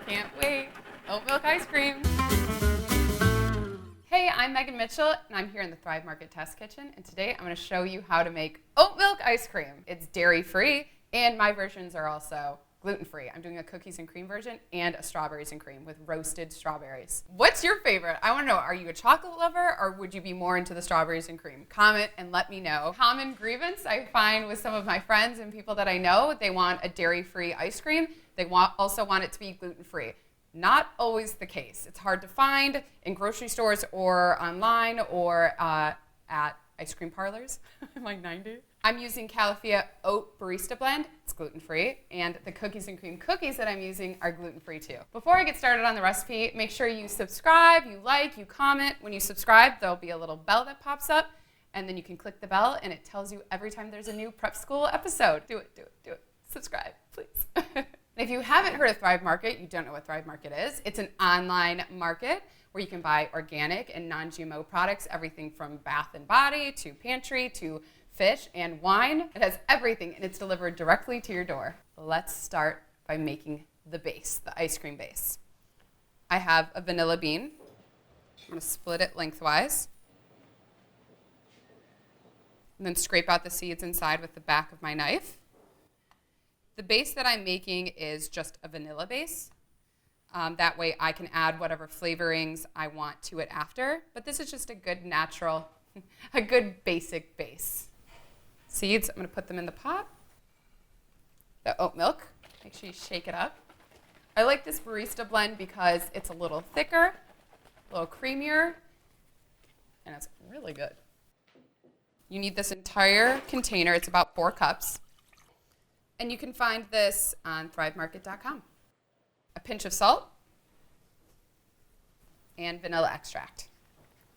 Can't wait. Oat milk ice cream. Hey, I'm Megan Mitchell, and I'm here in the Thrive Market Test Kitchen, and today I'm going to show you how to make oat milk ice cream. It's dairy-free, and my versions are also gluten-free. I'm doing a cookies and cream version and a strawberries and cream with roasted strawberries. What's your favorite? I want to know, are you a chocolate lover, or would you be more into the strawberries and cream? Comment and let me know. Common grievance I find with some of my friends and people that I know, they want a dairy-free ice cream. They also want it to be gluten-free. Not always the case. It's hard to find in grocery stores or online or at ice cream parlors. I'm like 90. I'm using Califia Oat Barista Blend. It's gluten-free. And the cookies and cream cookies that I'm using are gluten-free too. Before I get started on the recipe, make sure you subscribe, you like, you comment. When you subscribe, there'll be a little bell that pops up. And then you can click the bell and it tells you every time there's a new prep school episode. Do it, do it, do it. Subscribe, please. If you haven't heard of Thrive Market, you don't know what Thrive Market is. It's an online market where you can buy organic and non-GMO products, everything from bath and body to pantry to fish and wine. It has everything, and it's delivered directly to your door. Let's start by making the base, the ice cream base. I have a vanilla bean. I'm going to split it lengthwise. And then scrape out the seeds inside with the back of my knife. The base that I'm making is just a vanilla base. That way I can add whatever flavorings I want to it after. But this is just a good natural, a good basic base. Seeds, I'm going to put them in the pot. The oat milk, make sure you shake it up. I like this barista blend because it's a little thicker, a little creamier, and it's really good. You need this entire container. It's about 4 cups. And you can find this on thrivemarket.com. A pinch of salt and vanilla extract.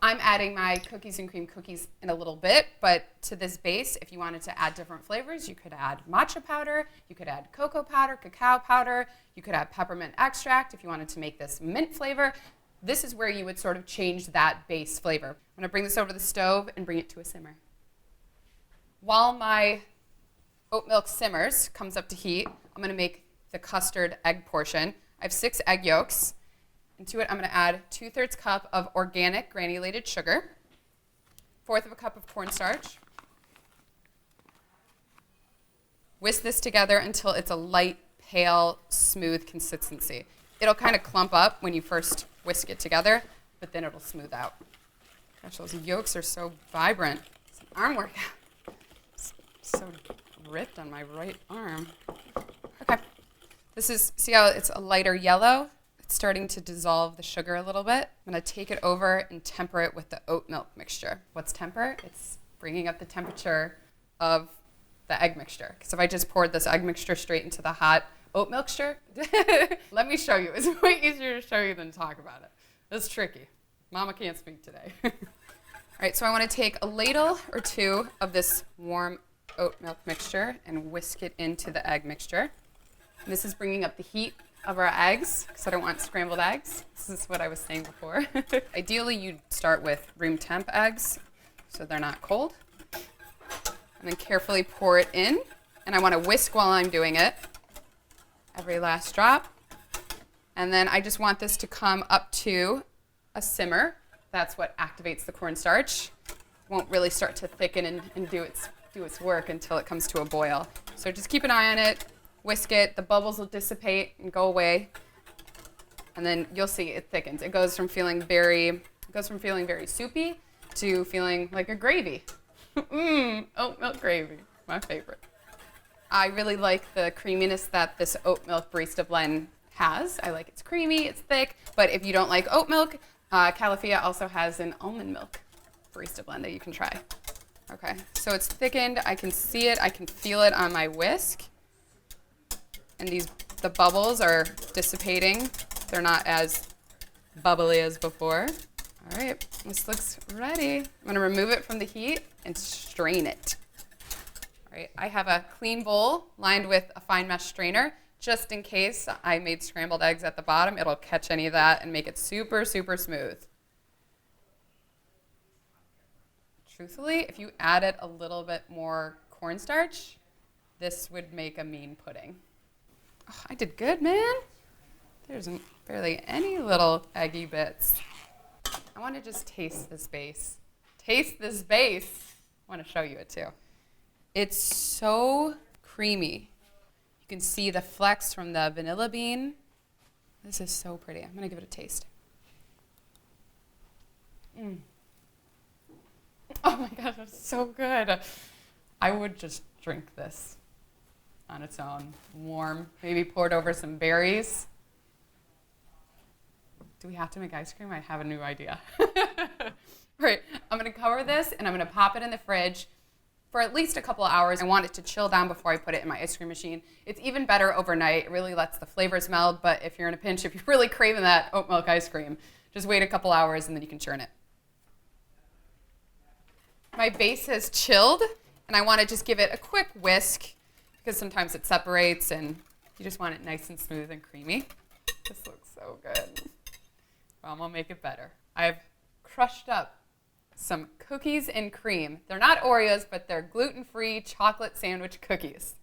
I'm adding my cookies and cream cookies in a little bit, but to this base, if you wanted to add different flavors, you could add matcha powder, you could add cocoa powder, cacao powder, you could add peppermint extract if you wanted to make this mint flavor. This is where you would sort of change that base flavor. I'm going to bring this over to the stove and bring it to a simmer. While my oat milk simmers, comes up to heat, I'm going to make the custard egg portion. I have 6 egg yolks. And to it, I'm going to add 2/3 cup of organic granulated sugar, 1/4 of a cup of cornstarch. Whisk this together until it's a light, pale, smooth consistency. It'll kind of clump up when you first whisk it together, but then it'll smooth out. Gosh, those yolks are so vibrant. It's an arm workout. It's so ripped on my right arm. Okay. This is, see how it's a lighter yellow? It's starting to dissolve the sugar a little bit. I'm going to take it over and temper it with the oat milk mixture. What's temper? It's bringing up the temperature of the egg mixture. Because if I just poured this egg mixture straight into the hot oat mixture, let me show you. It's way easier to show you than talk about it. It's tricky. Mama can't speak today. All right, so I want to take a ladle or 2 of this warm oat milk mixture and whisk it into the egg mixture. And this is bringing up the heat of our eggs because I don't want scrambled eggs. This is what I was saying before. Ideally, you'd start with room temp eggs so they're not cold. And then carefully pour it in. And I want to whisk while I'm doing it. Every last drop. And then I just want this to come up to a simmer. That's what activates the cornstarch. It won't really start to thicken and do its work until it comes to a boil. So just keep an eye on it, whisk it, the bubbles will dissipate and go away, and then you'll see it thickens. It goes from feeling very soupy to feeling like a gravy. Oat milk gravy, my favorite. I really like the creaminess that this oat milk barista blend has. I like it's creamy, it's thick, but if you don't like oat milk, Califia also has an almond milk barista blend that you can try. Okay, so it's thickened. I can see it. I can feel it on my whisk. And the bubbles are dissipating. They're not as bubbly as before. All right, this looks ready. I'm going to remove it from the heat and strain it. All right, I have a clean bowl lined with a fine mesh strainer. Just in case I made scrambled eggs at the bottom, it'll catch any of that and make it super, super smooth. Truthfully, if you added a little bit more cornstarch, this would make a mean pudding. Oh, I did good, man. There isn't barely any little eggy bits. I want to just taste this base. Taste this base. I want to show you it too. It's so creamy. You can see the flecks from the vanilla bean. This is so pretty. I'm going to give it a taste. Oh my gosh, it's so good. I would just drink this on its own, warm, maybe poured over some berries. Do we have to make ice cream? I have a new idea. Right, I'm going to cover this and I'm going to pop it in the fridge for at least a couple of hours. I want it to chill down before I put it in my ice cream machine. It's even better overnight. It really lets the flavors meld, but if you're in a pinch, if you're really craving that oat milk ice cream, just wait a couple hours and then you can churn it. My base has chilled, and I want to just give it a quick whisk because sometimes it separates and you just want it nice and smooth and creamy. This looks so good. Well, I'm going to make it better. I've crushed up some cookies and cream. They're not Oreos, but they're gluten-free chocolate sandwich cookies.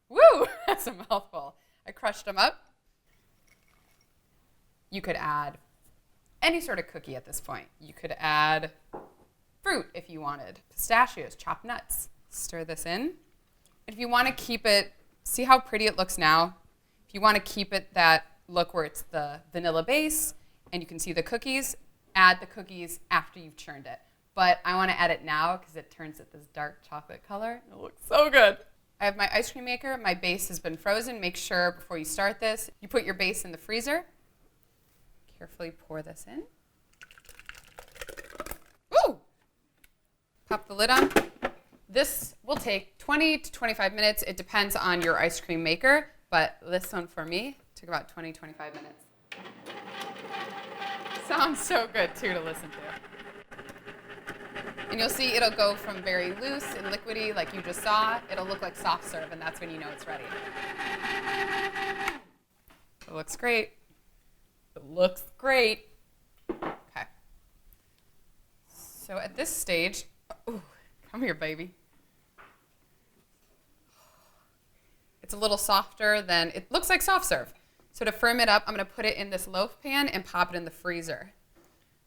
Woo! That's a mouthful. I crushed them up. You could add any sort of cookie at this point. You could add fruit if you wanted. Pistachios, chopped nuts. Stir this in. If you want to keep it, see how pretty it looks now? If you want to keep it that look where it's the vanilla base and you can see the cookies, add the cookies after you've churned it. But I want to add it now because it turns it this dark chocolate color. It looks so good. I have my ice cream maker. My base has been frozen. Make sure before you start this, you put your base in the freezer. Carefully pour this in. Ooh! Pop the lid on. This will take 20 to 25 minutes. It depends on your ice cream maker, but this one for me took about 20, 25 minutes. Sounds so good too to listen to. And you'll see it'll go from very loose and liquidy like you just saw. It'll look like soft serve, and that's when you know it's ready. It looks great. It looks great. Okay. So at this stage, ooh, come here, baby. It's a little softer than, it looks like soft serve. So to firm it up, I'm going to put it in this loaf pan and pop it in the freezer.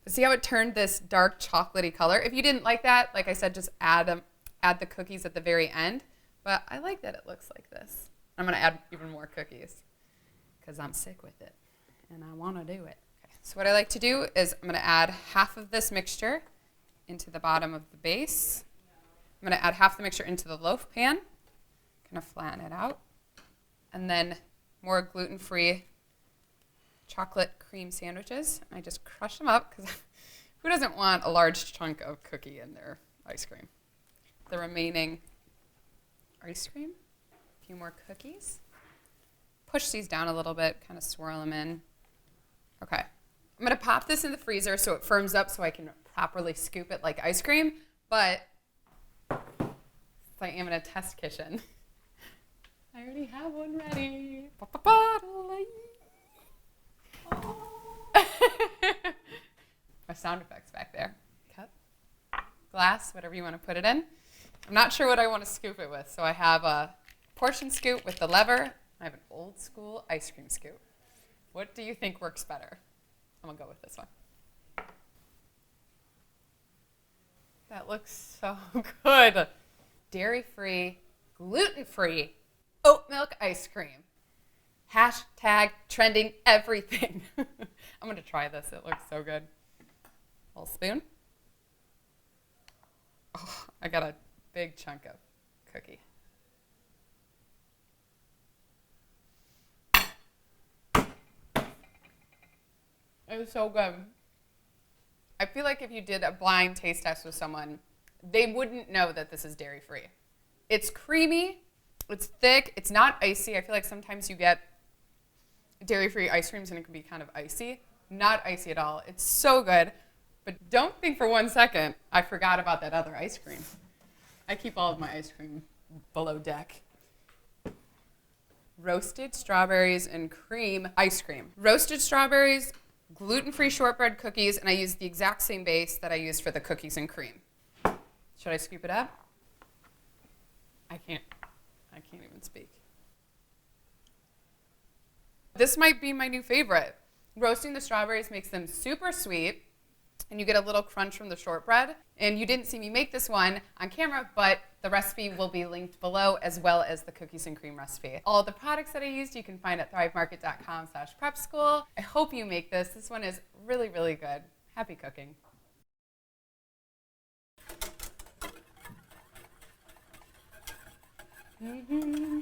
But see how it turned this dark chocolatey color? If you didn't like that, like I said, just add the cookies at the very end. But I like that it looks like this. I'm going to add even more cookies because I'm sick with it and I want to do it. Okay. So what I like to do is I'm going to add half of this mixture into the bottom of the base. I'm going to add half the mixture into the loaf pan. Kind of flatten it out. And then more gluten-free chocolate cream sandwiches. I just crush them up because who doesn't want a large chunk of cookie in their ice cream? The remaining ice cream, a few more cookies. Push these down a little bit, kind of swirl them in. Okay, I'm going to pop this in the freezer so it firms up so I can properly scoop it like ice cream, but I am in a test kitchen. I already have one ready. My sound effects back there. Cup, glass, whatever you want to put it in. I'm not sure what I want to scoop it with, so I have a portion scoop with the lever. I have an old school ice cream scoop. What do you think works better? I'm going to go with this one. That looks so good. Dairy-free, gluten-free oat milk ice cream. Hashtag trending everything. I'm going to try this. It looks so good. A little spoon. Oh, I got a big chunk of cookie. It was so good. I feel like if you did a blind taste test with someone, they wouldn't know that this is dairy-free. It's creamy. It's thick. It's not icy. I feel like sometimes you get dairy-free ice creams and it can be kind of icy. Not icy at all. It's so good. But don't think for 1 second I forgot about that other ice cream. I keep all of my ice cream below deck. Roasted strawberries and cream ice cream. Roasted strawberries, gluten-free shortbread cookies, and I use the exact same base that I used for the cookies and cream. Should I scoop it up? I can't even speak. This might be my new favorite. Roasting the strawberries makes them super sweet, and you get a little crunch from the shortbread. And you didn't see me make this one on camera, but the recipe will be linked below, as well as the cookies and cream recipe. All the products that I used you can find at thrivemarket.com/prepschool. I hope you make this. This one is really, really good. Happy cooking. Mm-hmm.